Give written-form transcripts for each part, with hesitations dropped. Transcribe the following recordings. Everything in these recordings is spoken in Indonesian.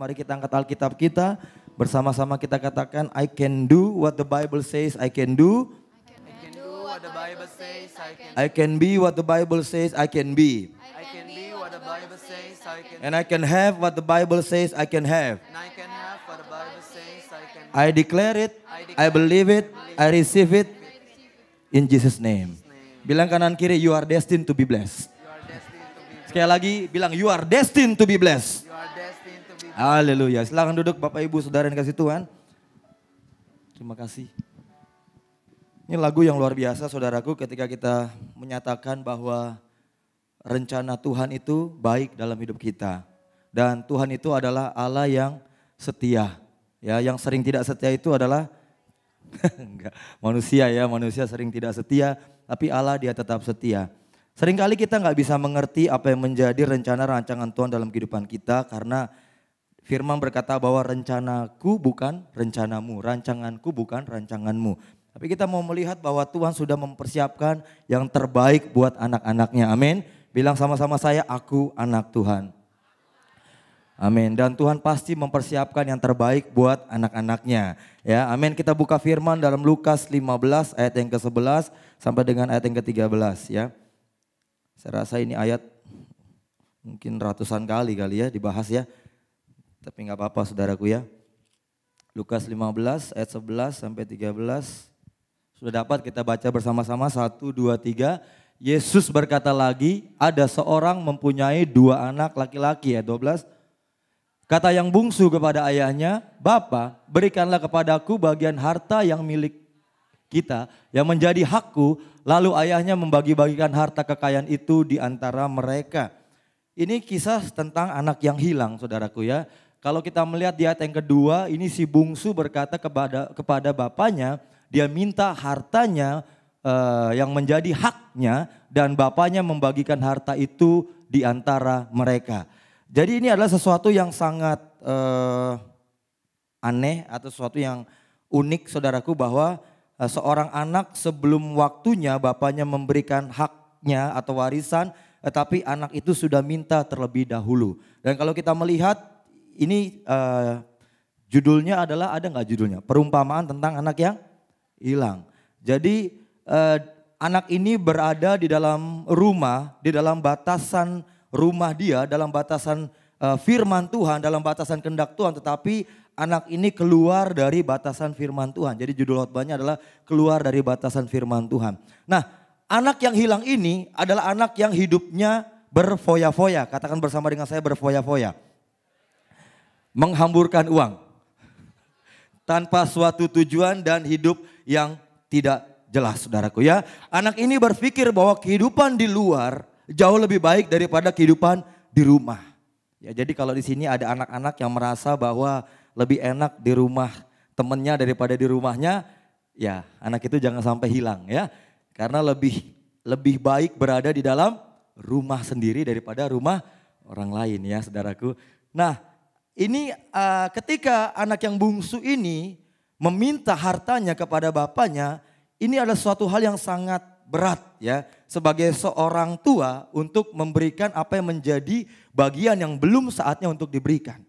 Mari kita angkat Alkitab kita. Bersama-sama kita katakan, I can do what the Bible says I can do. I can do what the Bible says I can. I can be what the Bible says I can be. I can be what the Bible says I can. And I can have what the Bible says I can have. And I can have what the Bible says I can. I declare it, I believe it, I receive it in Jesus' name. Bilang kanan kiri, you are destined to be blessed. You are destined to be. Sekali lagi bilang, you are destined to be blessed. You are destined to be. Haleluya. Silakan duduk Bapak Ibu Saudara yang kasih Tuhan. Terima kasih. Ini lagu yang luar biasa saudaraku ketika kita menyatakan bahwa rencana Tuhan itu baik dalam hidup kita. Dan Tuhan itu adalah Allah yang setia. Ya, yang sering tidak setia itu adalah enggak, manusia ya, manusia sering tidak setia, tapi Allah dia tetap setia. Seringkali kita nggak bisa mengerti apa yang menjadi rencana rancangan Tuhan dalam kehidupan kita karena Firman berkata bahwa rencanaku bukan rencanamu, rancanganku bukan rancanganmu. Tapi kita mau melihat bahwa Tuhan sudah mempersiapkan yang terbaik buat anak-anaknya. Amin. Bilang sama-sama saya, aku anak Tuhan. Amin. Dan Tuhan pasti mempersiapkan yang terbaik buat anak-anaknya. Ya, amin. Kita buka firman dalam Lukas 15 ayat yang ke-11 sampai dengan ayat yang ke-13 ya. Saya rasa ini ayat mungkin ratusan kali ya dibahas ya. Tapi nggak apa-apa saudaraku ya. Lukas 15 ayat 11 sampai 13. Sudah dapat kita baca bersama-sama 1, 2, 3. Yesus berkata lagi, ada seorang mempunyai 2 anak laki-laki ayat 12. Kata yang bungsu kepada ayahnya, Bapa, berikanlah kepadaku bagian harta yang milik kita, yang menjadi hakku. Lalu ayahnya membagi-bagikan harta kekayaan itu di antara mereka. Ini kisah tentang anak yang hilang saudaraku ya. Kalau kita melihat di ayat yang kedua, ini si bungsu berkata kepada bapaknya, dia minta hartanya yang menjadi haknya dan bapaknya membagikan harta itu di antara mereka. Jadi ini adalah sesuatu yang sangat aneh atau sesuatu yang unik saudaraku bahwa seorang anak sebelum waktunya bapaknya memberikan haknya atau warisan, tetapi anak itu sudah minta terlebih dahulu. Dan kalau kita melihat ini judulnya adalah, ada nggak judulnya? Perumpamaan tentang anak yang hilang. Jadi anak ini berada di dalam rumah, di dalam batasan rumah dia, dalam batasan firman Tuhan, dalam batasan kehendak Tuhan. Tetapi anak ini keluar dari batasan firman Tuhan. Jadi judul khotbahnya adalah keluar dari batasan firman Tuhan. Nah, anak yang hilang ini adalah anak yang hidupnya berfoya-foya. Katakan bersama dengan saya, berfoya-foya. Menghamburkan uang tanpa suatu tujuan dan hidup yang tidak jelas saudaraku ya. Anak ini berpikir bahwa kehidupan di luar jauh lebih baik daripada kehidupan di rumah. Ya, jadi kalau di sini ada anak-anak yang merasa bahwa lebih enak di rumah temennya daripada di rumahnya, ya anak itu jangan sampai hilang ya. Karena lebih baik berada di dalam rumah sendiri daripada rumah orang lain ya saudaraku. Nah, ini ketika anak yang bungsu ini meminta hartanya kepada bapaknya, ini adalah suatu hal yang sangat berat ya. Sebagai seorang tua untuk memberikan apa yang menjadi bagian yang belum saatnya untuk diberikan.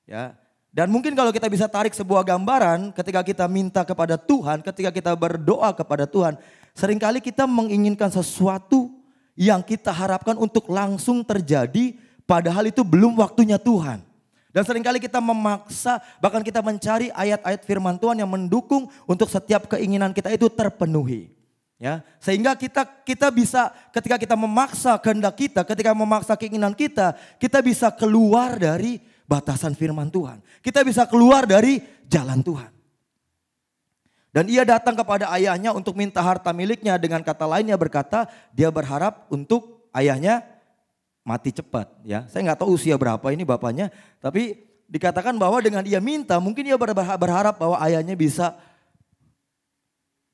Ya. Dan mungkin kalau kita bisa tarik sebuah gambaran ketika kita minta kepada Tuhan, ketika kita berdoa kepada Tuhan, seringkali kita menginginkan sesuatu yang kita harapkan untuk langsung terjadi padahal itu belum waktunya Tuhan. Dan seringkali kita memaksa, bahkan kita mencari ayat-ayat firman Tuhan yang mendukung untuk setiap keinginan kita itu terpenuhi. Ya, sehingga kita bisa ketika kita memaksa kehendak kita, ketika memaksa keinginan kita bisa keluar dari batasan firman Tuhan. Kita bisa keluar dari jalan Tuhan. Dan ia datang kepada ayahnya untuk minta harta miliknya, dengan kata lainnya berkata dia berharap untuk ayahnya mati cepat ya. Saya nggak tahu usia berapa ini bapaknya, tapi dikatakan bahwa dengan ia minta mungkin ia berharap bahwa ayahnya bisa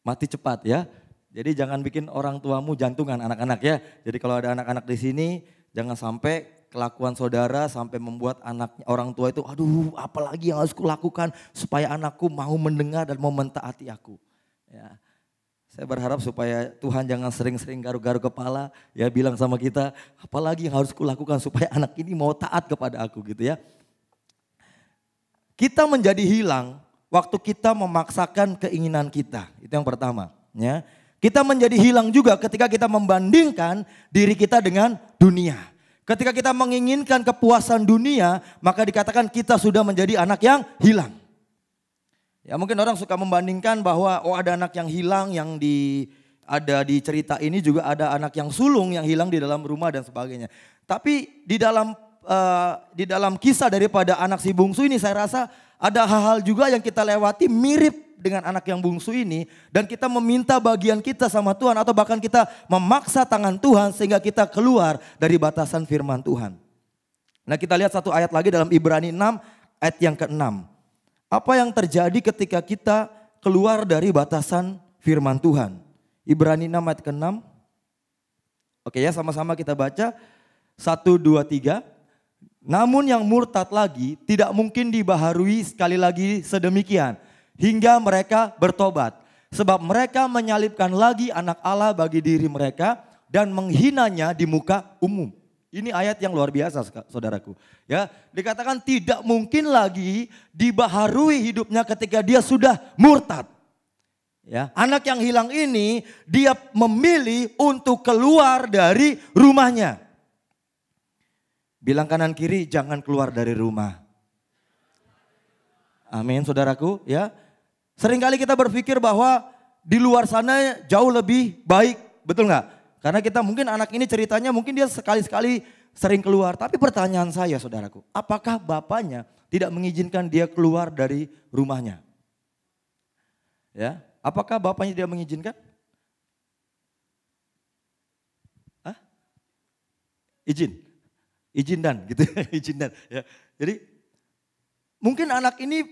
mati cepat ya. Jadi jangan bikin orang tuamu jantungan anak-anak ya. Jadi kalau ada anak-anak di sini jangan sampai kelakuan saudara sampai membuat orang tua itu aduh apalagi yang harus kulakukan supaya anakku mau mendengar dan mau mentaati aku. Ya. Saya berharap supaya Tuhan jangan sering-sering garuk-garuk kepala, ya bilang sama kita, apalagi yang harus kulakukan supaya anak ini mau taat kepada aku gitu ya. Kita menjadi hilang waktu kita memaksakan keinginan kita. Itu yang pertama. Ya. Kita menjadi hilang juga ketika kita membandingkan diri kita dengan dunia. Ketika kita menginginkan kepuasan dunia, maka dikatakan kita sudah menjadi anak yang hilang. Ya mungkin orang suka membandingkan bahwa ada anak yang hilang yang ada di cerita ini juga ada anak yang sulung yang hilang di dalam rumah dan sebagainya. Tapi di dalam kisah daripada anak si bungsu ini saya rasa ada hal-hal juga yang kita lewati mirip dengan anak yang bungsu ini. Dan kita meminta bagian kita sama Tuhan atau bahkan kita memaksa tangan Tuhan sehingga kita keluar dari batasan firman Tuhan. Nah kita lihat satu ayat lagi dalam Ibrani 6 ayat yang ke-6. Apa yang terjadi ketika kita keluar dari batasan firman Tuhan? Ibrani 6 ayat ke-6. Oke ya sama-sama kita baca. 1, 2, 3. Namun yang murtad lagi tidak mungkin dibaharui sekali lagi sedemikian. Hingga mereka bertobat. Sebab mereka menyalibkan lagi anak Allah bagi diri mereka. Dan menghinanya di muka umum. Ini ayat yang luar biasa saudaraku. Ya, dikatakan tidak mungkin lagi dibaharui hidupnya ketika dia sudah murtad. Ya, anak yang hilang ini dia memilih untuk keluar dari rumahnya. Bilang kanan kiri jangan keluar dari rumah. Amin saudaraku ya. Seringkali kita berpikir bahwa di luar sana jauh lebih baik, betul nggak? Karena kita mungkin anak ini ceritanya mungkin dia sekali-sekali sering keluar. Tapi pertanyaan saya saudaraku, apakah bapaknya tidak mengizinkan dia keluar dari rumahnya? Ya, apakah bapaknya tidak mengizinkan? Hah? Izin dan gitu izin dan. Ya. Jadi mungkin anak ini,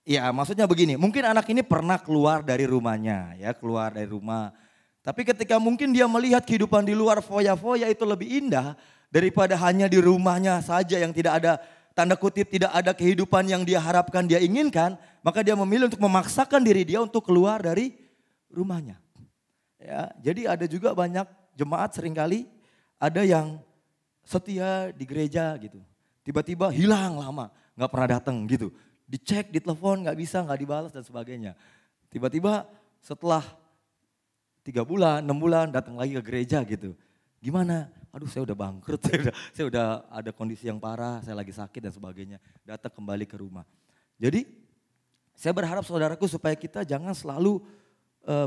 ya maksudnya begini, mungkin anak ini pernah keluar dari rumahnya, ya keluar dari rumah. Tapi ketika mungkin dia melihat kehidupan di luar foya-foya itu lebih indah daripada hanya di rumahnya saja yang tidak ada tanda kutip tidak ada kehidupan yang dia harapkan dia inginkan, maka dia memilih untuk memaksakan diri dia untuk keluar dari rumahnya. Ya, jadi ada juga banyak jemaat seringkali ada yang setia di gereja gitu. Tiba-tiba hilang lama, nggak pernah datang gitu. Dicek, ditelepon, nggak bisa, nggak dibalas dan sebagainya. Tiba-tiba setelah 3 bulan, 6 bulan datang lagi ke gereja gitu. Gimana? Aduh saya udah bangkrut, saya udah ada kondisi yang parah, saya lagi sakit dan sebagainya. Datang kembali ke rumah. Jadi saya berharap saudaraku supaya kita jangan selalu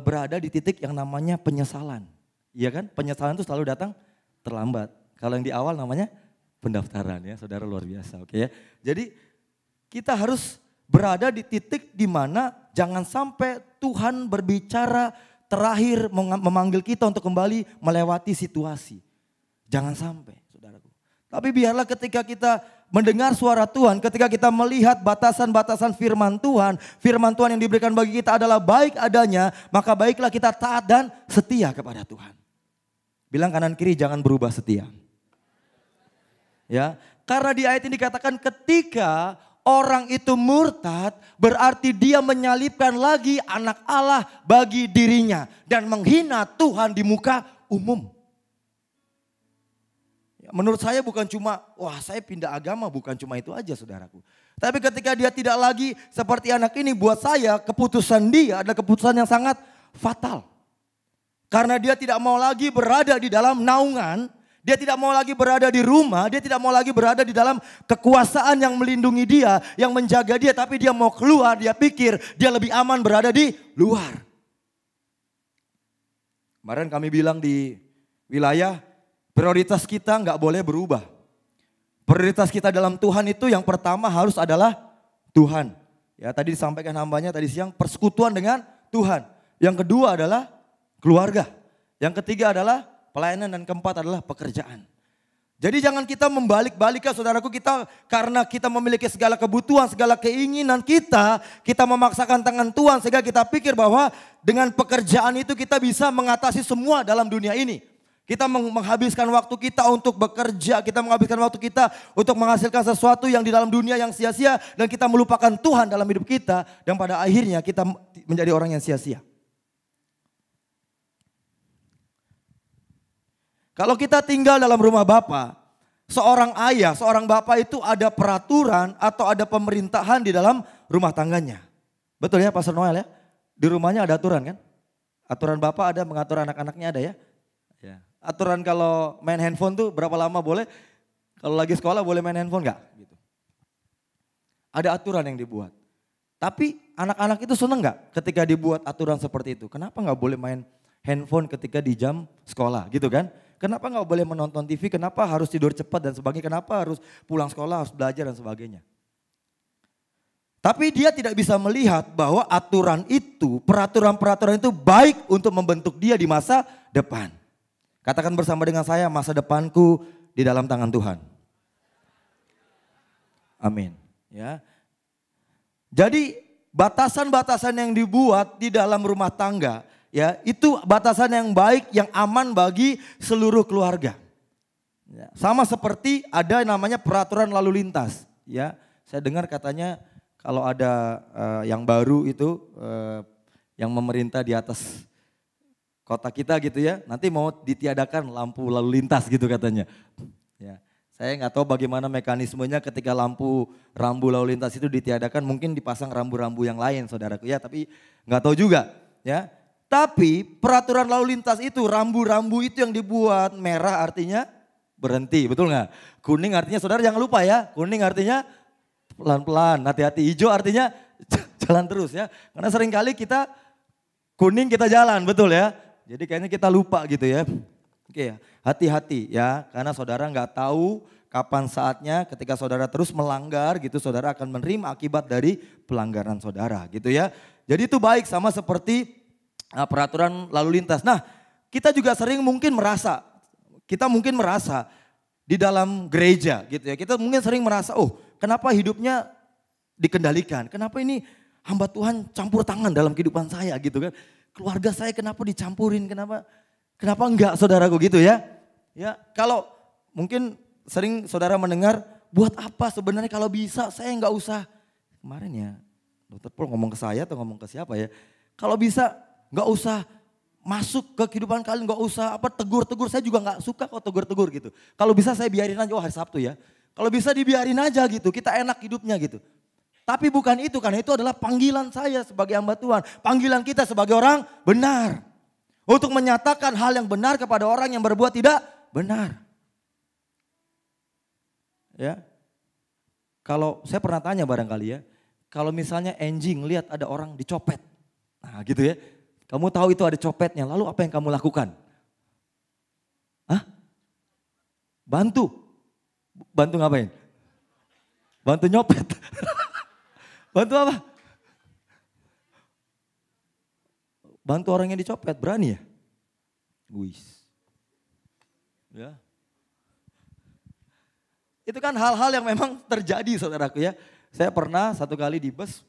berada di titik yang namanya penyesalan. Iya kan? Penyesalan itu selalu datang terlambat. Kalau yang di awal namanya pendaftaran ya, saudara luar biasa. Oke ya. Jadi kita harus berada di titik di mana jangan sampai Tuhan berbicara terakhir memanggil kita untuk kembali melewati situasi. Jangan sampai saudaraku. Tapi biarlah ketika kita mendengar suara Tuhan, ketika kita melihat batasan-batasan firman Tuhan yang diberikan bagi kita adalah baik adanya, maka baiklah kita taat dan setia kepada Tuhan. Bilang kanan kiri jangan berubah setia. Ya, karena di ayat ini dikatakan ketika orang itu murtad berarti dia menyalibkan lagi anak Allah bagi dirinya dan menghina Tuhan di muka umum. Ya, menurut saya bukan cuma saya pindah agama, bukan cuma itu aja saudaraku. Tapi ketika dia tidak lagi seperti anak ini, buat saya keputusan dia adalah keputusan yang sangat fatal. Karena dia tidak mau lagi berada di dalam naungan. Dia tidak mau lagi berada di rumah, dia tidak mau lagi berada di dalam kekuasaan yang melindungi dia, yang menjaga dia. Tapi dia mau keluar, dia pikir dia lebih aman berada di luar. Kemarin kami bilang di wilayah, prioritas kita nggak boleh berubah. Prioritas kita dalam Tuhan itu yang pertama harus adalah Tuhan. Ya tadi disampaikan hambanya tadi siang, persekutuan dengan Tuhan. Yang kedua adalah keluarga. Yang ketiga adalah pelayanan dan keempat adalah pekerjaan. Jadi jangan kita membalik-balikan saudaraku kita karena kita memiliki segala kebutuhan, segala keinginan kita memaksakan tangan Tuhan sehingga kita pikir bahwa dengan pekerjaan itu kita bisa mengatasi semua dalam dunia ini. Kita menghabiskan waktu kita untuk bekerja, kita menghabiskan waktu kita untuk menghasilkan sesuatu yang di dalam dunia yang sia-sia dan kita melupakan Tuhan dalam hidup kita dan pada akhirnya kita menjadi orang yang sia-sia. Kalau kita tinggal dalam rumah Bapa, seorang ayah, seorang bapak itu ada peraturan atau ada pemerintahan di dalam rumah tangganya. Betul ya Pastor Noel ya? Di rumahnya ada aturan kan? Aturan bapak ada, mengatur anak-anaknya ada ya? Ya. Aturan kalau main handphone tuh berapa lama boleh? Kalau lagi sekolah boleh main handphone enggak? Gitu. Ada aturan yang dibuat. Tapi anak-anak itu seneng nggak ketika dibuat aturan seperti itu? Kenapa nggak boleh main handphone ketika di jam sekolah gitu kan? Kenapa nggak boleh menonton TV? Kenapa harus tidur cepat dan sebagainya? Kenapa harus pulang sekolah, harus belajar dan sebagainya? Tapi dia tidak bisa melihat bahwa aturan itu, peraturan-peraturan itu baik untuk membentuk dia di masa depan. Katakan bersama dengan saya, masa depanku di dalam tangan Tuhan. Amin. Ya. Jadi batasan-batasan yang dibuat di dalam rumah tangga ya itu batasan yang baik, yang aman bagi seluruh keluarga. Ya, sama seperti ada namanya peraturan lalu lintas. Ya, saya dengar katanya kalau ada yang baru itu yang memerintah di atas kota kita gitu ya, nanti mau ditiadakan lampu lalu lintas gitu katanya. Ya. Saya nggak tahu bagaimana mekanismenya ketika lampu rambu lalu lintas itu ditiadakan, mungkin dipasang rambu-rambu yang lain saudaraku ya, tapi nggak tahu juga ya. Tapi peraturan lalu lintas itu, rambu-rambu itu yang dibuat, merah artinya berhenti, betul nggak? Kuning artinya saudara jangan lupa ya, kuning artinya pelan-pelan, hati-hati, hijau artinya jalan terus ya. Karena seringkali kita kuning kita jalan, betul ya. Jadi kayaknya kita lupa gitu ya. Oke, hati-hati ya, karena saudara nggak tahu kapan saatnya ketika saudara terus melanggar gitu, saudara akan menerima akibat dari pelanggaran saudara gitu ya. Jadi itu baik sama seperti peraturan lalu lintas. Nah, kita juga sering mungkin merasa, di dalam gereja gitu ya, kita mungkin sering merasa, oh kenapa hidupnya dikendalikan, kenapa ini hamba Tuhan campur tangan dalam kehidupan saya gitu kan. Keluarga saya kenapa dicampurin, Kenapa enggak saudaraku gitu ya? Ya, kalau mungkin sering saudara mendengar, buat apa sebenarnya kalau bisa saya enggak usah. Kemarin ya, Dokter Paul ngomong ke saya atau ngomong ke siapa ya? Kalau bisa enggak usah masuk ke kehidupan kalian, enggak usah tegur-tegur, saya juga enggak suka kok tegur-tegur gitu. Kalau bisa saya biarin aja, oh hari Sabtu ya. Kalau bisa dibiarin aja gitu, kita enak hidupnya gitu. Tapi bukan itu, karena itu adalah panggilan saya sebagai hamba Tuhan. Panggilan kita sebagai orang benar. Untuk menyatakan hal yang benar kepada orang yang berbuat tidak benar. Ya. Kalau saya pernah tanya barangkali ya, kalau misalnya Enjing lihat ada orang dicopet. Nah gitu ya, kamu tahu itu ada copetnya, lalu apa yang kamu lakukan? Hah? Bantu. Bantu ngapain? Bantu nyopet. Bantu apa? Bantu orang yang dicopet, berani ya? Wis. Ya. Itu kan hal-hal yang memang terjadi saudaraku ya. Saya pernah satu kali di bus,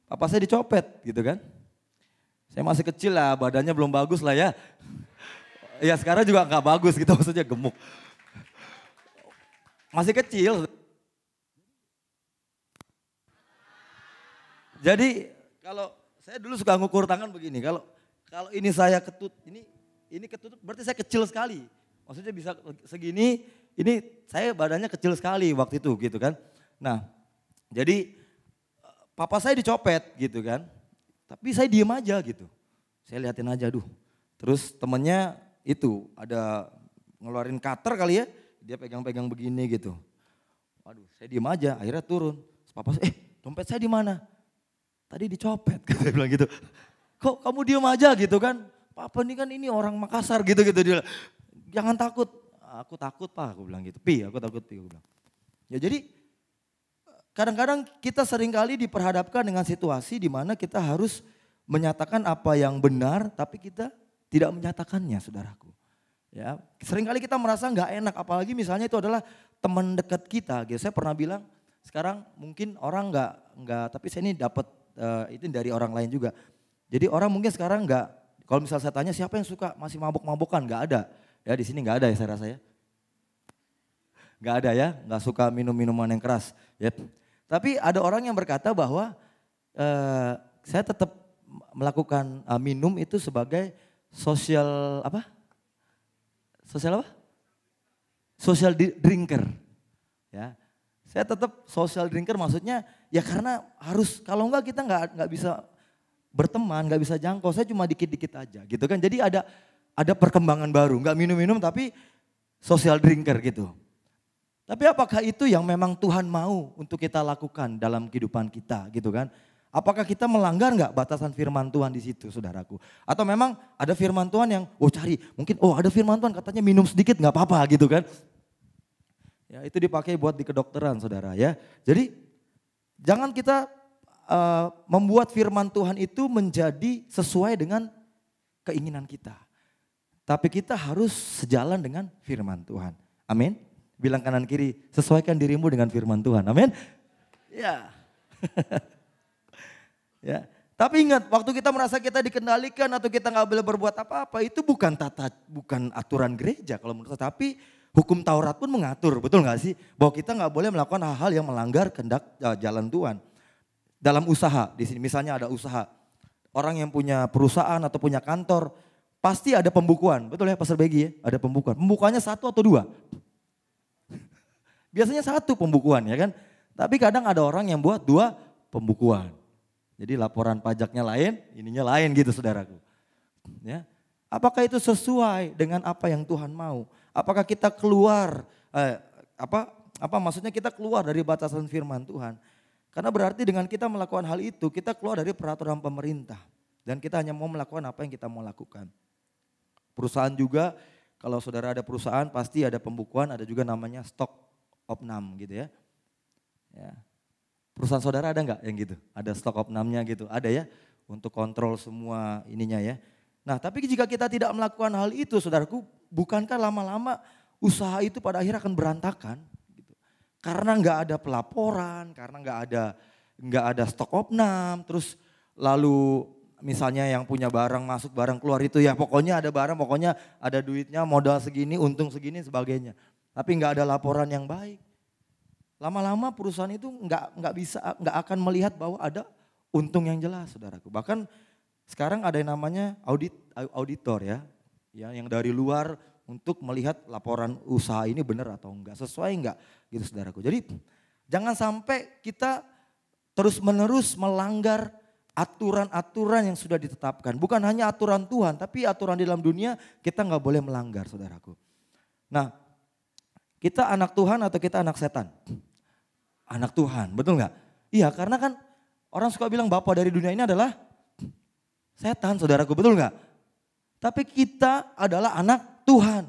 papa saya dicopet gitu kan. Saya masih kecil lah, badannya belum bagus lah ya. Ya sekarang juga gak bagus gitu, maksudnya gemuk. Masih kecil. Jadi kalau saya dulu suka ngukur tangan begini, kalau ini saya ini ketutup berarti saya kecil sekali. Maksudnya bisa segini, ini saya badannya kecil sekali waktu itu gitu kan. Nah jadi papa saya dicopet gitu kan. Tapi saya diem aja gitu. Saya liatin aja aduh. Terus temennya itu ada ngeluarin cutter kali ya. Dia pegang-pegang begini gitu. Waduh saya diem aja akhirnya turun. Terus papa saya, dompet saya di mana? Tadi dicopet, saya bilang gitu. Kok kamu diem aja gitu kan? Papa ini orang Makassar gitu-gitu. Dia, jangan takut. Aku takut pak, aku bilang gitu. Aku takut aku bilang. Ya jadi kadang-kadang kita seringkali diperhadapkan dengan situasi di mana kita harus menyatakan apa yang benar tapi kita tidak menyatakannya saudaraku. Ya, seringkali kita merasa nggak enak apalagi misalnya itu adalah teman dekat kita. Gitu. Saya pernah bilang sekarang mungkin orang nggak tapi saya ini dapat itu dari orang lain juga. Jadi orang mungkin sekarang nggak, kalau misalnya saya tanya siapa yang suka masih mabok-mabokan, nggak ada. Ya di sini nggak ada ya saya rasa ya. Nggak ada ya, nggak suka minum-minuman yang keras. Ya. Tapi ada orang yang berkata bahwa saya tetap melakukan minum itu sebagai social apa? Social apa? Social drinker. Ya, saya tetap social drinker maksudnya ya karena harus kalau enggak kita nggak bisa berteman, nggak bisa jangkau. Saya cuma dikit-dikit aja gitu kan. Jadi ada perkembangan baru, nggak minum-minum tapi social drinker gitu. Tapi apakah itu yang memang Tuhan mau untuk kita lakukan dalam kehidupan kita gitu kan? Apakah kita melanggar nggak batasan firman Tuhan di situ saudaraku? Atau memang ada firman Tuhan yang cari, mungkin ada firman Tuhan katanya minum sedikit nggak apa-apa gitu kan? Ya itu dipakai buat di kedokteran saudara ya. Jadi jangan kita membuat firman Tuhan itu menjadi sesuai dengan keinginan kita. Tapi kita harus sejalan dengan firman Tuhan. Amin. Bilang kanan kiri, sesuaikan dirimu dengan firman Tuhan. Amin. Ya. Ya. Tapi ingat, waktu kita merasa kita dikendalikan atau kita nggak boleh berbuat apa-apa, itu bukan aturan gereja kalau menurut saya. Tapi hukum Taurat pun mengatur, betul nggak sih? Bahwa kita nggak boleh melakukan hal-hal yang melanggar kehendak jalan Tuhan. Dalam usaha, di sini misalnya ada usaha. Orang yang punya perusahaan atau punya kantor, pasti ada pembukuan. Betul ya Pastor Begi ya? Ada pembukuan. Pembukuannya 1 atau 2? Biasanya 1 pembukuan ya kan. Tapi kadang ada orang yang buat 2 pembukuan. Jadi laporan pajaknya lain, ininya lain gitu saudaraku. Ya. Apakah itu sesuai dengan apa yang Tuhan mau? Apakah kita keluar, maksudnya kita keluar dari batasan firman Tuhan? Karena berarti dengan kita melakukan hal itu, kita keluar dari peraturan pemerintah. Dan kita hanya mau melakukan apa yang kita mau lakukan. Perusahaan juga, kalau saudara ada perusahaan pasti ada pembukuan, ada juga namanya stock opnam gitu ya. Ya. Perusahaan saudara ada nggak yang gitu? Ada stock opnamnya gitu, ada ya untuk kontrol semua ininya ya. Nah tapi jika kita tidak melakukan hal itu saudaraku, bukankah lama-lama usaha itu pada akhirnya akan berantakan? Gitu. Karena nggak ada pelaporan, karena nggak ada stock opnam, terus lalu misalnya yang punya barang masuk barang keluar itu ya pokoknya ada barang, pokoknya ada duitnya modal segini, untung segini sebagainya. Tapi nggak ada laporan yang baik. Lama-lama perusahaan itu nggak akan melihat bahwa ada untung yang jelas, saudaraku. Bahkan sekarang ada yang namanya auditor ya, yang dari luar untuk melihat laporan usaha ini benar atau enggak, sesuai enggak, gitu saudaraku. Jadi jangan sampai kita terus-menerus melanggar aturan-aturan yang sudah ditetapkan. Bukan hanya aturan Tuhan, tapi aturan di dalam dunia kita nggak boleh melanggar, saudaraku. Nah, kita anak Tuhan atau kita anak setan? Anak Tuhan, betul nggak? Iya, karena kan orang suka bilang bapa dari dunia ini adalah setan, saudaraku, betul nggak? Tapi kita adalah anak Tuhan.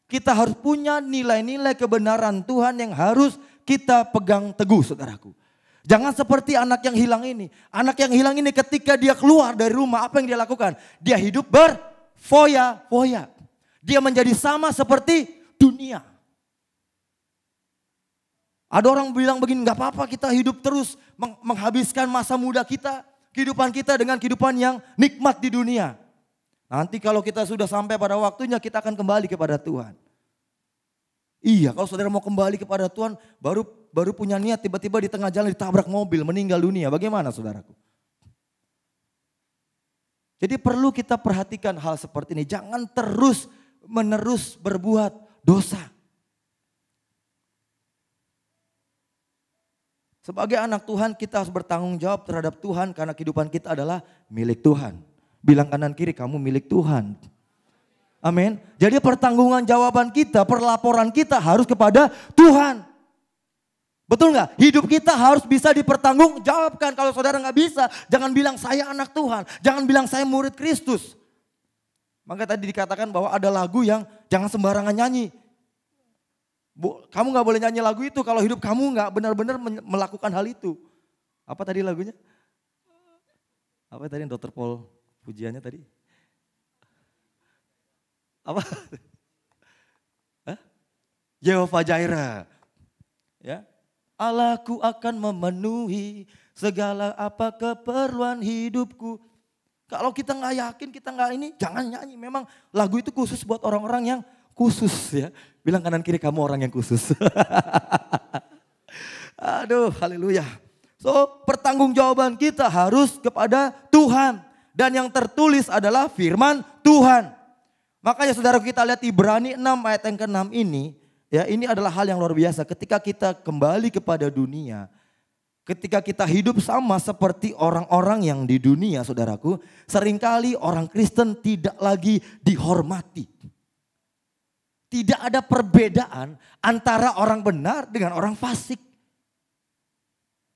Kita harus punya nilai-nilai kebenaran Tuhan yang harus kita pegang teguh, saudaraku. Jangan seperti anak yang hilang ini. Anak yang hilang ini ketika dia keluar dari rumah, apa yang dia lakukan? Dia hidup berfoya-foya. Dia menjadi sama seperti dunia. Ada orang bilang begini, gak apa-apa kita hidup terus menghabiskan masa muda kita, kehidupan kita dengan kehidupan yang nikmat di dunia. Nanti kalau kita sudah sampai pada waktunya kita akan kembali kepada Tuhan. Iya, kalau saudara mau kembali kepada Tuhan baru punya niat tiba-tiba di tengah jalan ditabrak mobil meninggal dunia. Bagaimana saudaraku? Jadi perlu kita perhatikan hal seperti ini. Jangan terus menerus berbuat dosa. Sebagai anak Tuhan kita harus bertanggung jawab terhadap Tuhan karena kehidupan kita adalah milik Tuhan. Bilang kanan kiri kamu milik Tuhan. Amin. Jadi pertanggungan jawaban kita, perlaporan kita harus kepada Tuhan. Betul nggak? Hidup kita harus bisa dipertanggungjawabkan. Kalau saudara nggak bisa, jangan bilang saya anak Tuhan. Jangan bilang saya murid Kristus. Maka tadi dikatakan bahwa ada lagu yang jangan sembarangan nyanyi. Kamu nggak boleh nyanyi lagu itu kalau hidup kamu nggak benar-benar melakukan hal itu. Apa tadi lagunya? Apa tadi Dr. Paul pujiannya tadi? Apa? Jehovah Jireh. Ya. Allahku akan memenuhi segala apa keperluan hidupku. Kalau kita nggak yakin, kita nggak ini, jangan nyanyi. Memang lagu itu khusus buat orang-orang yang khusus ya. Bilang kanan kiri kamu orang yang khusus. Aduh, haleluya. So, pertanggungjawaban kita harus kepada Tuhan. Dan yang tertulis adalah firman Tuhan. Makanya saudara kita lihat Ibrani 6 ayat yang ke-6 ini. Ya, ini adalah hal yang luar biasa. Ketika kita kembali kepada dunia, ketika kita hidup sama seperti orang-orang yang di dunia, saudaraku, seringkali orang Kristen tidak lagi dihormati. Tidak ada perbedaan antara orang benar dengan orang fasik.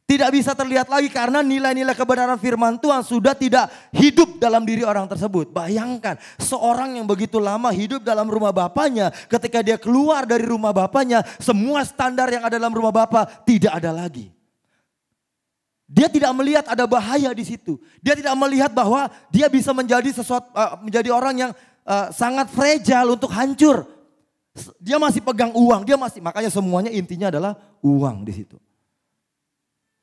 Tidak bisa terlihat lagi karena nilai-nilai kebenaran firman Tuhan sudah tidak hidup dalam diri orang tersebut. Bayangkan seorang yang begitu lama hidup dalam rumah bapaknya, ketika dia keluar dari rumah bapaknya, semua standar yang ada dalam rumah bapak tidak ada lagi. Dia tidak melihat ada bahaya di situ. Dia tidak melihat bahwa dia bisa menjadi menjadi orang yang sangat fragile untuk hancur. Dia masih pegang uang, makanya semuanya intinya adalah uang di situ.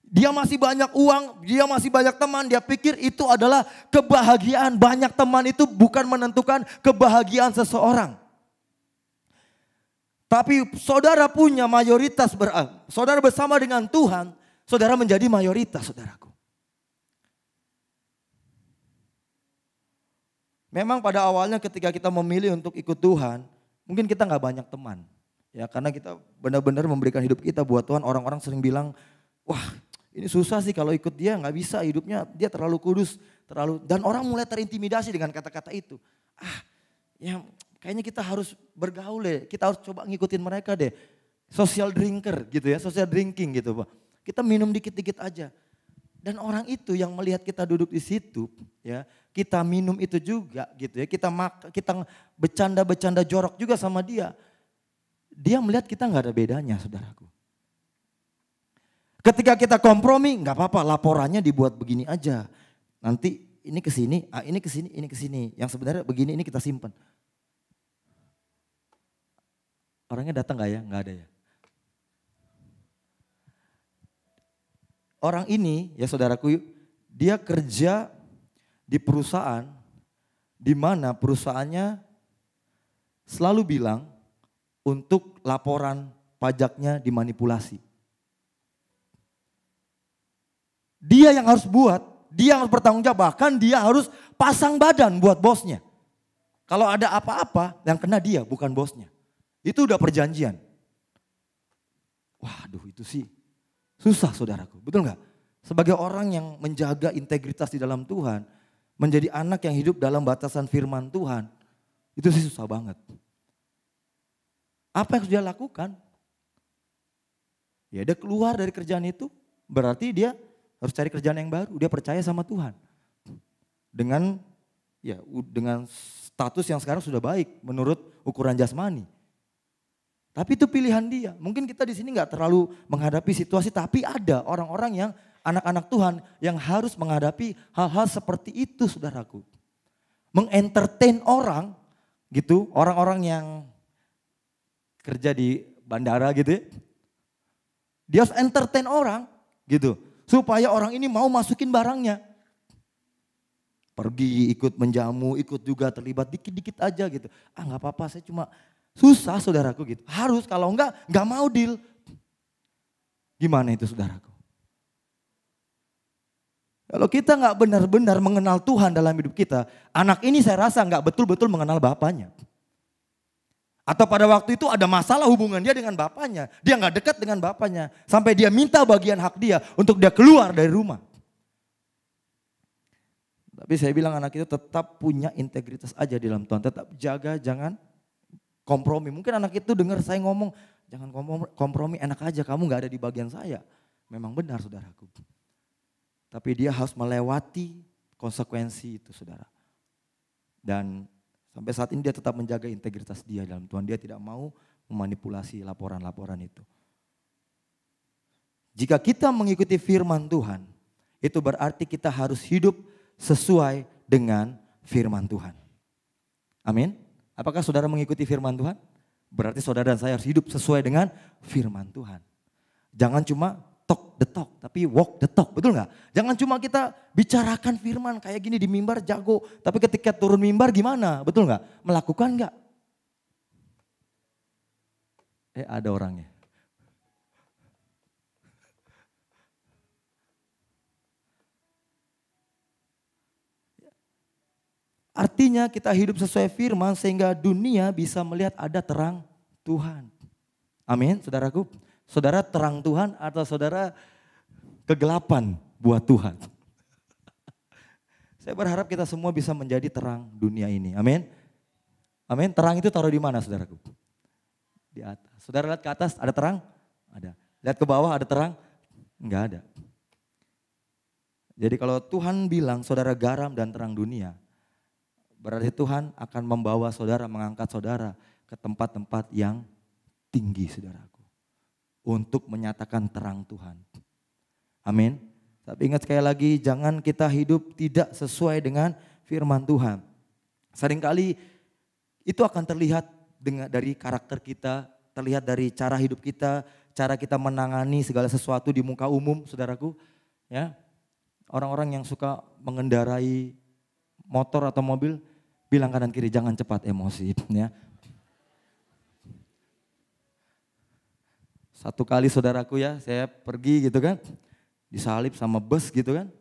Dia masih banyak uang, dia masih banyak teman, dia pikir itu adalah kebahagiaan. Banyak teman itu bukan menentukan kebahagiaan seseorang. Tapi saudara punya mayoritas, saudara bersama dengan Tuhan, saudara menjadi mayoritas, saudaraku. Memang pada awalnya ketika kita memilih untuk ikut Tuhan, mungkin kita gak banyak teman. Ya, karena kita benar-benar memberikan hidup kita buat Tuhan. Orang-orang sering bilang, wah, ini susah sih kalau ikut dia, nggak bisa hidupnya, dia terlalu kudus, dan orang mulai terintimidasi dengan kata-kata itu. Ya kayaknya kita harus bergaul deh, kita harus coba ngikutin mereka deh. Social drinker gitu ya, social drinking gitu Pak. Kita minum dikit-dikit aja. Dan orang itu yang melihat kita duduk di situ, ya kita minum itu juga gitu ya, kita bercanda-bercanda jorok juga sama dia. Dia melihat kita nggak ada bedanya, saudaraku. Ketika kita kompromi, nggak apa-apa, laporannya dibuat begini aja. Nanti ini ke sini, ini ke sini, ini ke sini. Yang sebenarnya begini ini kita simpan. Orangnya datang nggak ya? Nggak ada ya. Orang ini ya saudaraku, dia kerja di perusahaan di mana perusahaannya selalu bilang untuk laporan pajaknya dimanipulasi. Dia yang harus buat, dia yang harus bertanggung jawab, bahkan dia harus pasang badan buat bosnya. Kalau ada apa-apa yang kena dia, bukan bosnya. Itu udah perjanjian. Waduh itu sih susah saudaraku, betul gak? Sebagai orang yang menjaga integritas di dalam Tuhan, menjadi anak yang hidup dalam batasan firman Tuhan, itu sih susah banget. Apa yang harus dia lakukan? Ya dia keluar dari kerjaan itu, berarti dia harus cari kerjaan yang baru, dia percaya sama Tuhan. Dengan status yang sekarang sudah baik menurut ukuran jasmani. Tapi itu pilihan dia. Mungkin kita di sini nggak terlalu menghadapi situasi, tapi ada orang-orang yang anak-anak Tuhan yang harus menghadapi hal-hal seperti itu, saudaraku. Mengentertain orang gitu, orang-orang yang kerja di bandara gitu ya. Dia harus entertain orang gitu. Supaya orang ini mau masukin barangnya. Pergi ikut menjamu, ikut juga terlibat dikit-dikit aja gitu. Gak apa-apa saya cuma susah saudaraku gitu. Harus kalau enggak mau deal. Gimana itu saudaraku? Kalau kita gak benar-benar mengenal Tuhan dalam hidup kita. Anak ini saya rasa gak betul-betul mengenal bapaknya. Atau pada waktu itu ada masalah hubungan dia dengan bapaknya. Dia gak dekat dengan bapaknya. Sampai dia minta bagian hak dia untuk dia keluar dari rumah. Tapi saya bilang anak itu tetap punya integritas aja di dalam Tuhan. Tetap jaga, jangan kompromi. Mungkin anak itu dengar saya ngomong, jangan kompromi, enak aja kamu gak ada di bagian saya. Memang benar saudaraku. Tapi dia harus melewati konsekuensi itu saudara. Dan sampai saat ini dia tetap menjaga integritas dia dalam Tuhan. Dia tidak mau memanipulasi laporan-laporan itu. Jika kita mengikuti firman Tuhan, itu berarti kita harus hidup sesuai dengan firman Tuhan. Amin. Apakah saudara mengikuti firman Tuhan? Berarti saudara dan saya harus hidup sesuai dengan firman Tuhan. Jangan cuma talk the talk, tapi walk the talk, betul gak? Jangan cuma kita bicarakan firman kayak gini di mimbar jago, tapi ketika turun mimbar gimana, betul gak? Melakukan gak? Ada orangnya. Artinya kita hidup sesuai firman sehingga dunia bisa melihat ada terang Tuhan. Amin, saudaraku. Saudara terang Tuhan atau saudara kegelapan buat Tuhan? Saya berharap kita semua bisa menjadi terang dunia ini. Amin. Amin. Terang itu taruh di mana, saudaraku? Di atas. Saudara lihat ke atas, ada terang? Ada. Lihat ke bawah, ada terang? Enggak ada. Jadi kalau Tuhan bilang saudara garam dan terang dunia, berarti Tuhan akan membawa saudara, mengangkat saudara ke tempat-tempat yang tinggi, saudaraku. Untuk menyatakan terang Tuhan. Amin. Tapi ingat sekali lagi, jangan kita hidup tidak sesuai dengan firman Tuhan. Seringkali itu akan terlihat dari karakter kita, terlihat dari cara hidup kita, cara kita menangani segala sesuatu di muka umum, saudaraku. Ya, orang-orang yang suka mengendarai motor atau mobil, bilang kanan kiri, jangan cepat emosi. Ya. Satu kali saudaraku ya, saya pergi gitu kan. Disalib sama bus gitu kan.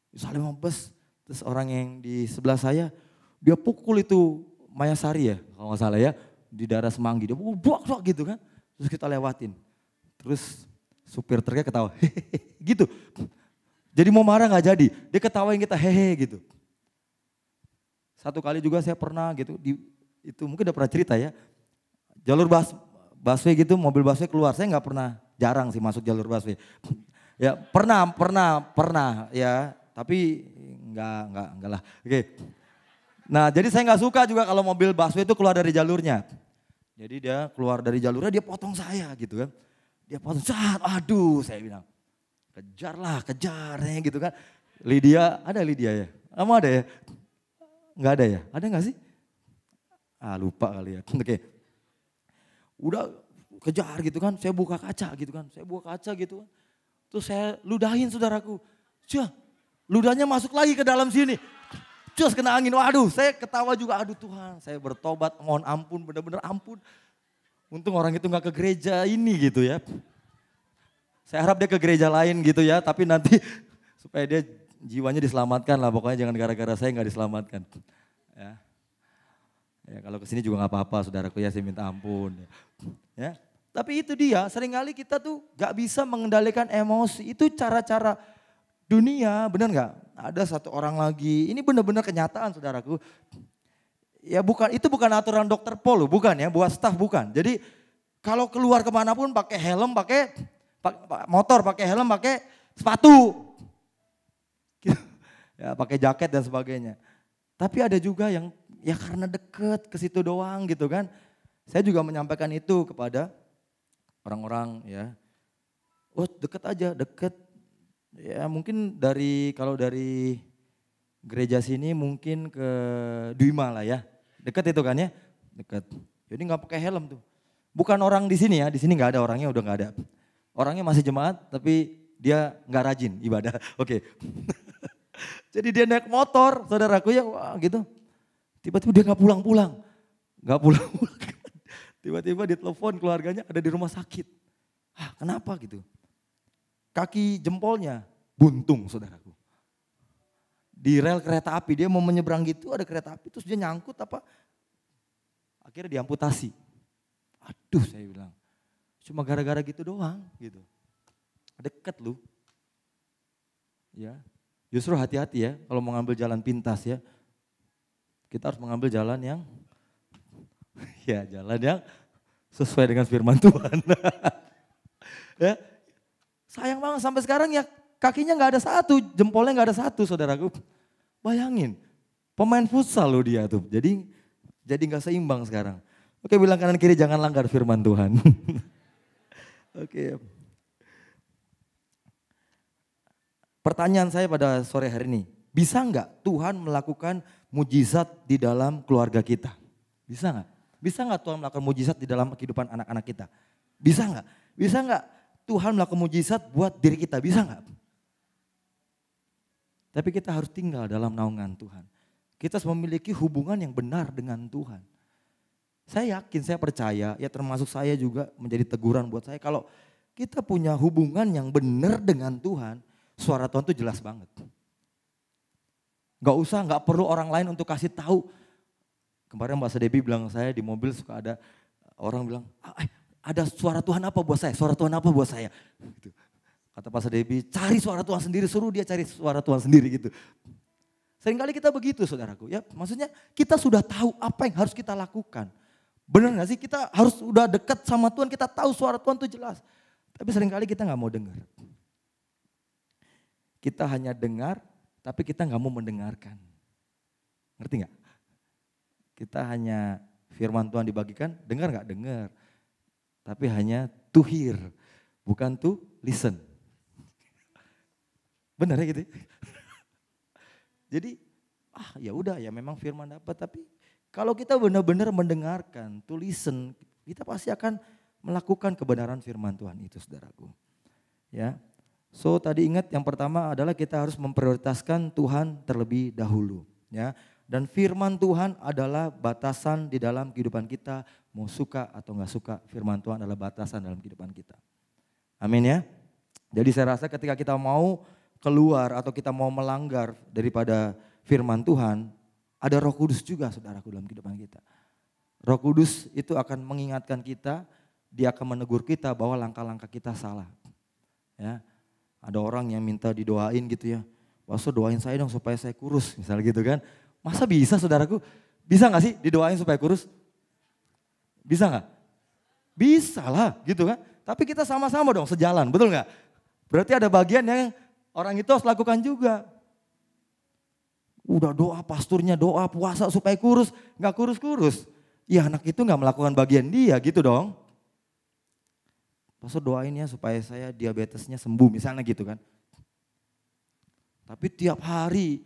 Disalib sama bus. Terus orang yang di sebelah saya, dia pukul itu Mayasari ya, kalau nggak salah ya. Di daerah Semanggi, dia pukul buak gitu kan. Terus kita lewatin. Terus supir truknya ketawa, hehehe gitu. Jadi mau marah nggak jadi, dia ketawain kita hehe gitu. Satu kali juga saya pernah gitu, itu mungkin udah pernah cerita ya. Jalur busway gitu, mobil busway keluar, saya nggak pernah, jarang sih masuk jalur busway. Ya pernah ya, tapi enggak lah. Oke. Nah jadi saya nggak suka juga kalau mobil busway itu keluar dari jalurnya. Jadi dia keluar dari jalurnya, dia potong saya gitu kan. Dia potong, aduh saya bilang, kejarnya gitu kan. Lydia ya? Kamu ada ya? Nggak ada ya? Ada nggak sih? Lupa kali ya. Oke. Udah kejar gitu kan, saya buka kaca gitu kan. Terus saya ludahin saudaraku. Ludahnya masuk lagi ke dalam sini. Terus kena angin, waduh saya ketawa juga, aduh Tuhan saya bertobat, mohon ampun, benar-benar ampun. Untung orang itu gak ke gereja ini gitu ya. Saya harap dia ke gereja lain gitu ya, tapi nanti supaya dia jiwanya diselamatkan lah. Pokoknya jangan gara-gara saya gak diselamatkan. Ya kalau kesini juga gak apa-apa saudaraku ya, saya minta ampun. Ya. Tapi itu dia, seringkali kita tuh gak bisa mengendalikan emosi. Itu cara-cara dunia, benar gak? Ada satu orang lagi, ini benar-benar kenyataan saudaraku. Ya bukan, itu bukan aturan dokter Paul, bukan ya, buat staff bukan. Jadi kalau keluar kemanapun pakai helm, pakai motor, pakai helm, pakai sepatu. Ya pakai jaket dan sebagainya. Tapi ada juga yang ya karena deket ke situ doang gitu kan. Saya juga menyampaikan itu kepada orang-orang ya, deket aja, deket. Ya mungkin kalau dari gereja sini mungkin ke Duima lah ya, deket itu kan ya, deket. Jadi nggak pakai helm tuh. Bukan orang di sini ya, di sini nggak ada orangnya, udah nggak ada. Orangnya masih jemaat, tapi dia nggak rajin ibadah. Oke. Jadi dia naik motor, saudaraku ya, wah gitu. Tiba-tiba dia nggak pulang-pulang. Tiba-tiba ditelepon keluarganya ada di rumah sakit. Kenapa gitu? Kaki jempolnya buntung saudaraku. Di rel kereta api, dia mau menyeberang gitu ada kereta api terus dia nyangkut apa. Akhirnya diamputasi. Aduh saya bilang, cuma gara-gara gitu doang gitu. Deket lu. Ya, justru hati-hati ya kalau mau ngambil jalan pintas ya. Kita harus mengambil jalan yang jalan yang sesuai dengan firman Tuhan. Ya, sayang banget sampai sekarang ya kakinya nggak ada satu, jempolnya nggak ada satu, saudaraku. Bayangin, pemain futsal loh dia tuh. Jadi nggak seimbang sekarang. Oke, bilang kanan kiri jangan langgar firman Tuhan. Oke. Pertanyaan saya pada sore hari ini, bisa nggak Tuhan melakukan mujizat di dalam keluarga kita? Bisa nggak? Bisa nggak Tuhan melakukan mujizat di dalam kehidupan anak-anak kita? Bisa nggak? Bisa nggak Tuhan melakukan mujizat buat diri kita? Bisa nggak? Tapi kita harus tinggal dalam naungan Tuhan. Kita harus memiliki hubungan yang benar dengan Tuhan. Saya yakin, saya percaya, ya termasuk saya juga menjadi teguran buat saya. Kalau kita punya hubungan yang benar dengan Tuhan, suara Tuhan itu jelas banget. Gak perlu orang lain untuk kasih tahu. Kemarin Mbak Sedebi bilang saya di mobil suka ada orang bilang, ada suara Tuhan apa buat saya? Suara Tuhan apa buat saya? Gitu. Kata Pastor Debbie, cari suara Tuhan sendiri, suruh dia cari suara Tuhan sendiri gitu. Seringkali kita begitu saudaraku ya. Maksudnya kita sudah tahu apa yang harus kita lakukan. Benar gak sih? Kita harus udah dekat sama Tuhan, kita tahu suara Tuhan itu jelas. Tapi seringkali kita gak mau dengar. Kita hanya dengar, tapi kita gak mau mendengarkan. Ngerti gak? Kita hanya firman Tuhan dibagikan, dengar gak? Dengar. Tapi hanya to hear, bukan to listen. Benar ya gitu? Jadi, ya udah ya memang firman dapat, tapi kalau kita benar-benar mendengarkan, to listen, kita pasti akan melakukan kebenaran firman Tuhan itu, saudaraku. Ya, so tadi ingat yang pertama adalah kita harus memprioritaskan Tuhan terlebih dahulu. Ya, dan firman Tuhan adalah batasan di dalam kehidupan kita, mau suka atau nggak suka, firman Tuhan adalah batasan dalam kehidupan kita. Amin ya. Jadi saya rasa ketika kita mau keluar atau kita mau melanggar daripada firman Tuhan, ada Roh Kudus juga saudaraku dalam kehidupan kita. Roh Kudus itu akan mengingatkan kita, dia akan menegur kita bahwa langkah-langkah kita salah. Ya, ada orang yang minta didoain gitu ya, Pastor doain saya dong supaya saya kurus misalnya gitu kan. Masa bisa saudaraku? Bisa gak sih didoain supaya kurus? Bisa gak? Bisa lah gitu kan. Tapi kita sama-sama dong sejalan, betul gak? Berarti ada bagian yang orang itu harus lakukan juga. Udah doa, pasturnya doa, puasa supaya kurus, gak kurus-kurus. Ya anak itu gak melakukan bagian dia gitu dong. Pastor doain ya supaya saya diabetesnya sembuh misalnya gitu kan. Tapi tiap hari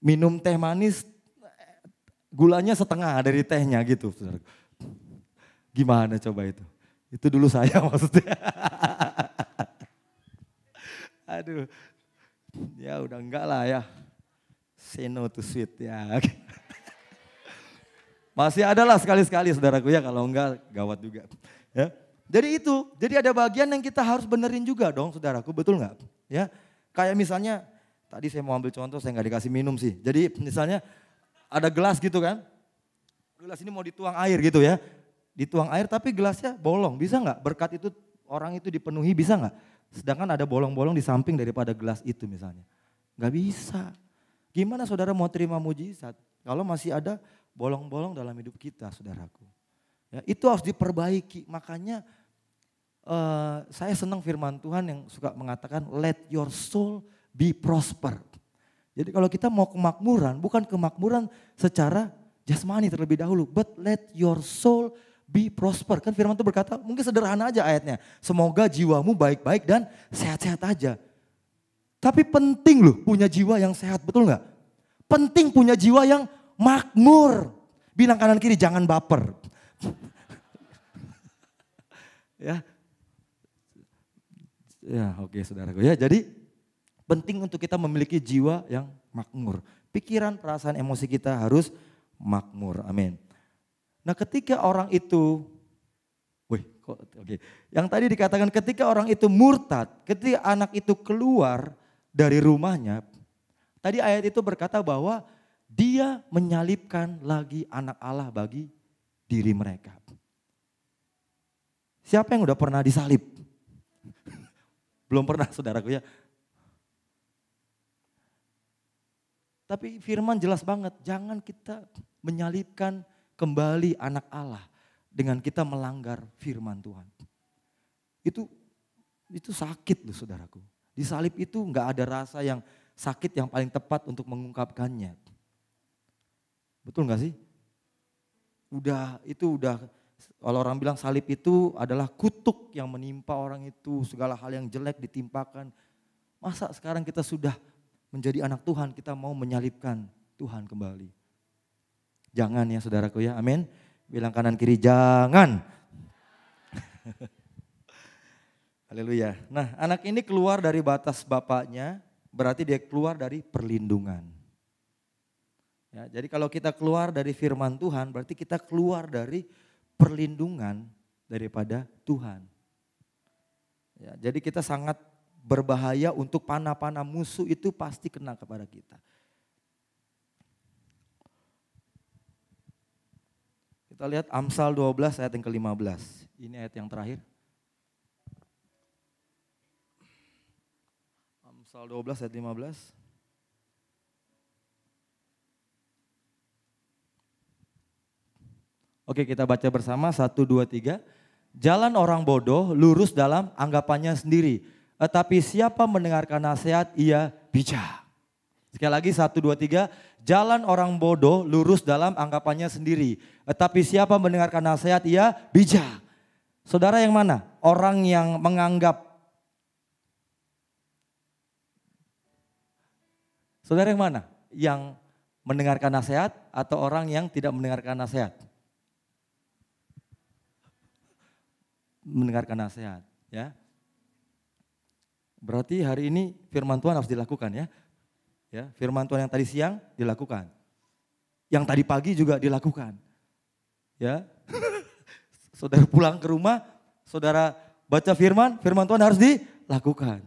minum teh manis, gulanya setengah dari tehnya gitu. Gimana coba itu? Itu dulu saya maksudnya. Aduh, ya udah enggak lah ya. Say no to sweet ya. Masih ada lah sekali-sekali saudaraku ya, kalau enggak gawat juga. Ya. Jadi ada bagian yang kita harus benerin juga dong saudaraku, betul enggak? Ya, kayak misalnya, tadi saya mau ambil contoh, saya enggak dikasih minum sih. Jadi misalnya ada gelas gitu kan, gelas ini mau dituang air gitu ya. Dituang air tapi gelasnya bolong, bisa enggak berkat itu orang itu dipenuhi, bisa enggak? Sedangkan ada bolong-bolong di samping daripada gelas itu misalnya. Enggak bisa. Gimana saudara mau terima mujizat kalau masih ada bolong-bolong dalam hidup kita saudaraku. Ya, itu harus diperbaiki, makanya saya senang firman Tuhan yang suka mengatakan let your soul be prosper. Jadi kalau kita mau kemakmuran, bukan kemakmuran secara jasmani terlebih dahulu, but let your soul be prosper. Kan firman itu berkata, mungkin sederhana aja ayatnya, semoga jiwamu baik-baik dan sehat-sehat aja. Tapi penting loh punya jiwa yang sehat, betul gak? Penting punya jiwa yang makmur. Bilang kanan kiri jangan baper. Ya oke saudaraku ya, jadi penting untuk kita memiliki jiwa yang makmur. Pikiran, perasaan, emosi kita harus makmur, amin. Nah ketika orang itu, yang tadi dikatakan ketika orang itu murtad, ketika anak itu keluar dari rumahnya, tadi ayat itu berkata bahwa dia menyalibkan lagi anak Allah bagi diri mereka. Siapa yang udah pernah disalib? Belum pernah saudaraku ya. Tapi firman jelas banget, jangan kita menyalibkan kembali anak Allah dengan kita melanggar firman Tuhan. Itu sakit loh saudaraku. Disalib itu enggak ada rasa yang sakit yang paling tepat untuk mengungkapkannya. Betul enggak sih? Kalau orang bilang salib itu adalah kutuk yang menimpa orang itu, segala hal yang jelek ditimpakan. Masa sekarang kita sudah menjadi anak Tuhan, kita mau menyalibkan Tuhan kembali. Jangan ya saudaraku ya, amin. Bilang kanan kiri jangan. Haleluya. Nah anak ini keluar dari batas bapaknya, berarti dia keluar dari perlindungan. Ya, jadi kalau kita keluar dari firman Tuhan, berarti kita keluar dari perlindungan daripada Tuhan. Ya, jadi kita sangat berbahaya untuk panah-panah musuh itu pasti kena kepada kita. Kita lihat Amsal 12 ayat yang ke-15. Ini ayat yang terakhir. Amsal 12 ayat 15. Oke, kita baca bersama 1, 2, 3. Jalan orang bodoh lurus dalam anggapannya sendiri. Tetapi siapa mendengarkan nasihat ia bijak. Sekali lagi 1, 2, 3. Jalan orang bodoh lurus dalam anggapannya sendiri. Tetapi siapa mendengarkan nasihat ia bijak. Saudara yang mana? Orang yang menganggap. Saudara yang mana? Yang mendengarkan nasihat atau orang yang tidak mendengarkan nasihat? Mendengarkan nasihat, ya. Berarti hari ini firman Tuhan harus dilakukan, ya. Ya, firman Tuhan yang tadi siang dilakukan. Yang tadi pagi juga dilakukan. Ya. Saudara pulang ke rumah, saudara baca firman Tuhan harus dilakukan.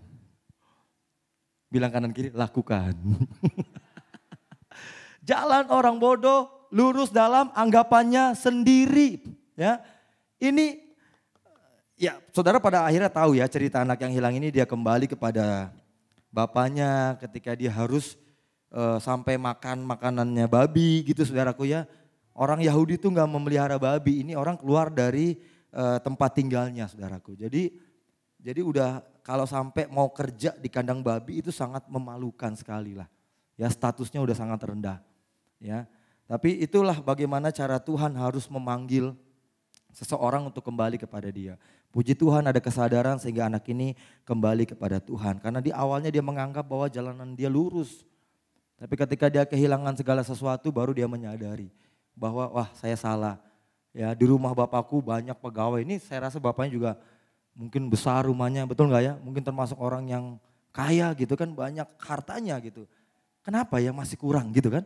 Bilang kanan kiri, lakukan. Jalan orang bodoh lurus dalam anggapannya sendiri, ya. Ini ya, saudara pada akhirnya tahu ya cerita anak yang hilang ini, dia kembali kepada bapaknya ketika dia harus sampai makan makanannya babi gitu, saudaraku ya. Orang Yahudi itu nggak memelihara babi, ini orang keluar dari tempat tinggalnya, saudaraku. Jadi udah kalau sampai mau kerja di kandang babi itu sangat memalukan sekali lah. Ya, statusnya udah sangat rendah. Ya, tapi itulah bagaimana cara Tuhan harus memanggil seseorang untuk kembali kepada Dia. Puji Tuhan ada kesadaran sehingga anak ini kembali kepada Tuhan. Karena di awalnya dia menganggap bahwa jalanan dia lurus. Tapi ketika dia kehilangan segala sesuatu baru dia menyadari bahwa wah, saya salah. Ya, di rumah bapakku banyak pegawai. Ini saya rasa bapaknya juga mungkin besar rumahnya, betul nggak ya? Mungkin termasuk orang yang kaya gitu kan, banyak hartanya gitu. Kenapa ya masih kurang gitu kan?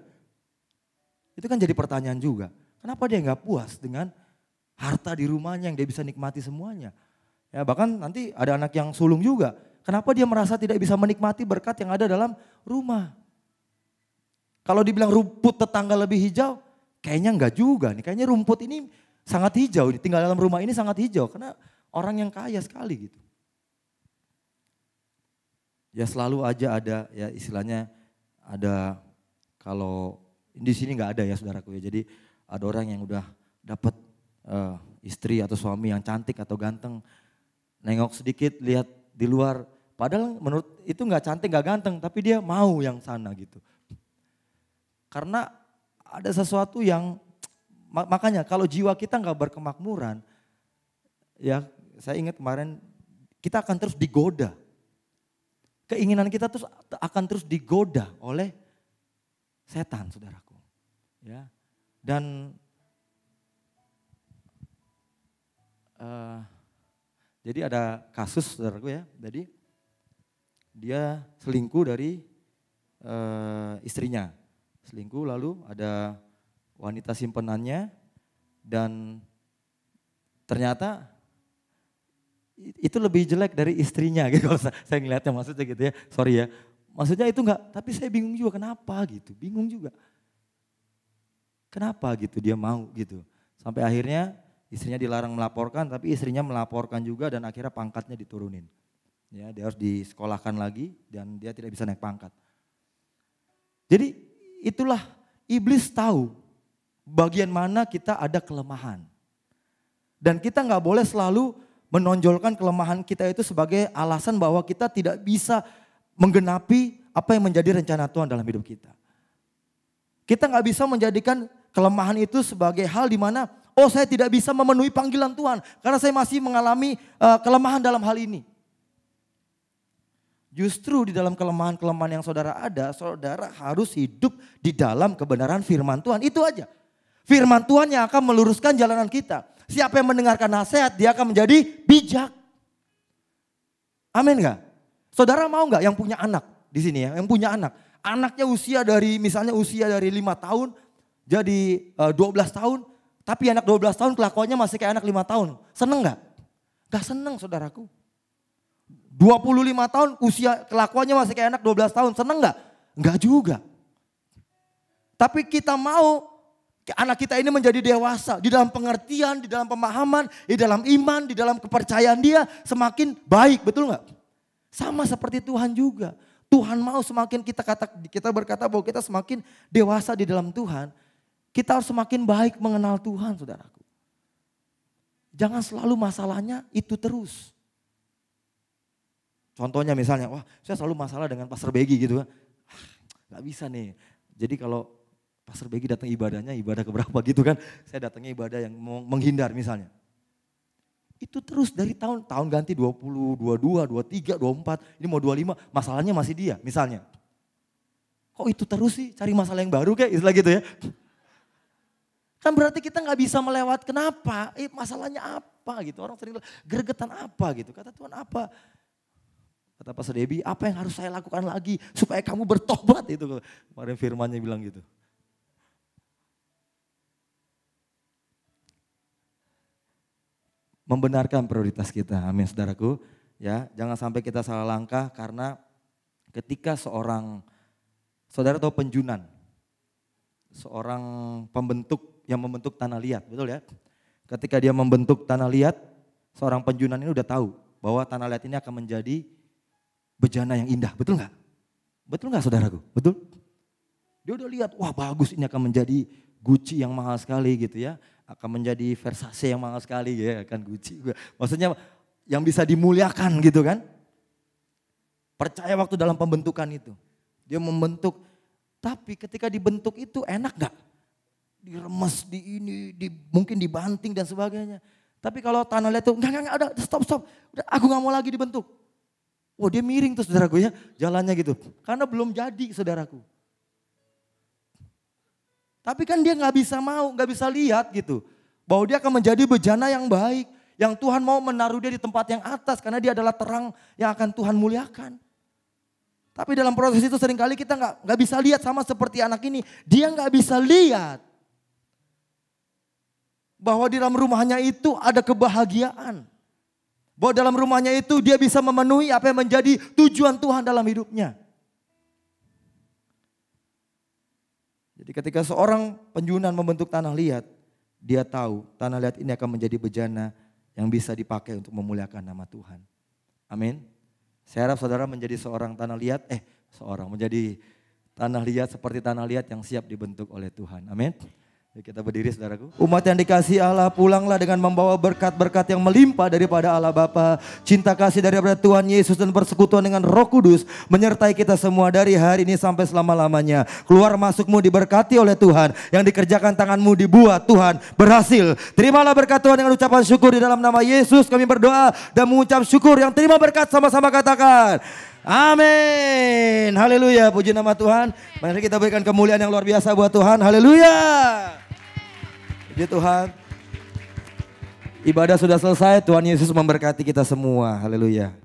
Itu kan jadi pertanyaan juga. Kenapa dia nggak puas dengan harta di rumahnya yang dia bisa nikmati semuanya? Ya, bahkan nanti ada anak yang sulung juga. Kenapa dia merasa tidak bisa menikmati berkat yang ada dalam rumah? Kalau dibilang rumput tetangga lebih hijau, kayaknya enggak juga nih. Kayaknya rumput ini sangat hijau, tinggal dalam rumah ini sangat hijau karena orang yang kaya sekali gitu. Ya selalu aja ada ya istilahnya ada, kalau di sini nggak ada ya saudaraku ya. Jadi ada orang yang udah dapat istri atau suami yang cantik atau ganteng, nengok sedikit lihat di luar, padahal menurut itu nggak cantik nggak ganteng, tapi dia mau yang sana gitu. Karena ada sesuatu yang makanya kalau jiwa kita nggak berkemakmuran, ya saya ingat kemarin kita akan terus digoda. Keinginan kita terus akan terus digoda oleh setan, saudaraku. Ya. Dan jadi ada kasus, saudaraku ya. Jadi dia selingkuh dari istrinya. Selingkuh, lalu ada wanita simpenannya dan ternyata itu lebih jelek dari istrinya gitu. Kalau saya ngeliatnya maksudnya gitu ya, sorry ya. Maksudnya itu enggak, tapi saya bingung juga kenapa gitu, bingung juga. Kenapa gitu dia mau gitu. Sampai akhirnya istrinya dilarang melaporkan, tapi istrinya melaporkan juga dan akhirnya pangkatnya diturunin. Ya, dia harus disekolahkan lagi dan dia tidak bisa naik pangkat. Jadi itulah iblis tahu bagian mana kita ada kelemahan. Dan kita nggak boleh selalu menonjolkan kelemahan kita itu sebagai alasan bahwa kita tidak bisa menggenapi apa yang menjadi rencana Tuhan dalam hidup kita. Kita nggak bisa menjadikan kelemahan itu sebagai hal di mana, oh saya tidak bisa memenuhi panggilan Tuhan karena saya masih mengalami kelemahan dalam hal ini. Justru di dalam kelemahan-kelemahan yang saudara ada, saudara harus hidup di dalam kebenaran firman Tuhan. Itu aja. Firman Tuhan yang akan meluruskan jalanan kita. Siapa yang mendengarkan nasihat, dia akan menjadi bijak. Amin gak? Saudara mau gak yang punya anak di sini ya, yang punya anak. Anaknya misalnya usia dari 5 tahun, jadi 12 tahun. Tapi anak 12 tahun kelakuannya masih kayak anak 5 tahun. Seneng gak? Gak seneng saudaraku. 25 tahun usia kelakuannya masih kayak anak 12 tahun. Seneng gak? Enggak juga. Tapi kita mau anak kita ini menjadi dewasa di dalam pengertian, di dalam pemahaman, di dalam iman, di dalam kepercayaan dia semakin baik, betul nggak? Sama seperti Tuhan juga. Tuhan mau semakin kita berkata bahwa kita semakin dewasa di dalam Tuhan, kita harus semakin baik mengenal Tuhan, saudaraku. Jangan selalu masalahnya itu terus. Contohnya misalnya, wah saya selalu masalah dengan Pastor Begi gitu kan. Gak bisa nih. Jadi kalau Pastor Begi datang ibadahnya, ibadah keberapa gitu kan. Saya datangnya ibadah yang menghindar misalnya. Itu terus dari tahun ganti 20, 22, 23, 24, ini mau 25, masalahnya masih dia misalnya. Kok itu terus sih, cari masalah yang baru kayak istilah gitu ya. Kan berarti kita gak bisa melewat, kenapa? Masalahnya apa gitu, orang sering gregetan apa gitu. Kata Tuhan apa? Kata Pastor Debbie, apa yang harus saya lakukan lagi supaya kamu bertobat itu. Kemarin firmannya bilang gitu. Membenarkan prioritas kita, amin saudaraku. Ya, jangan sampai kita salah langkah karena ketika saudara tahu penjunan, seorang pembentuk yang membentuk tanah liat, betul ya? Ketika dia membentuk tanah liat, seorang penjunan ini udah tahu bahwa tanah liat ini akan menjadi bejana yang indah, betul nggak? Betul nggak saudaraku? Betul? Dia udah lihat, wah bagus ini akan menjadi Gucci yang mahal sekali gitu ya. Akan menjadi Versace yang mahal sekali ya, akan Gucci. Maksudnya yang bisa dimuliakan gitu kan. Percaya waktu dalam pembentukan itu. Dia membentuk, tapi ketika dibentuk itu enak gak? Diremes, mungkin dibanting dan sebagainya. Tapi kalau tanah liat itu, enggak, udah stop. Udah, aku gak mau lagi dibentuk. Wah dia miring tuh saudaraku ya, jalannya gitu. Karena belum jadi saudaraku. Tapi kan dia gak bisa lihat gitu. Bahwa dia akan menjadi bejana yang baik. Yang Tuhan mau menaruh dia di tempat yang atas. Karena dia adalah terang yang akan Tuhan muliakan. Tapi dalam proses itu seringkali kita gak bisa lihat sama seperti anak ini. Dia gak bisa lihat. Bahwa di dalam rumahnya itu ada kebahagiaan. Bahwa dalam rumahnya itu dia bisa memenuhi apa yang menjadi tujuan Tuhan dalam hidupnya. Jadi ketika seorang penjunan membentuk tanah liat, dia tahu tanah liat ini akan menjadi bejana yang bisa dipakai untuk memuliakan nama Tuhan. Amin. Saya harap saudara menjadi seorang tanah liat, menjadi tanah liat seperti tanah liat yang siap dibentuk oleh Tuhan. Amin. Kita berdiri saudaraku. Umat yang dikasihi Allah, pulanglah dengan membawa berkat-berkat yang melimpah daripada Allah Bapa, cinta kasih daripada Tuhan Yesus dan persekutuan dengan Roh Kudus menyertai kita semua dari hari ini sampai selama-lamanya. Keluar masukmu diberkati oleh Tuhan, yang dikerjakan tanganmu dibuat Tuhan berhasil. Terimalah berkat Tuhan dengan ucapan syukur di dalam nama Yesus kami berdoa dan mengucap syukur. Yang terima berkat sama-sama katakan amin. Haleluya, puji nama Tuhan. Mari kita berikan kemuliaan yang luar biasa buat Tuhan. Haleluya. Puji Tuhan. Ibadah sudah selesai, Tuhan Yesus memberkati kita semua. Haleluya.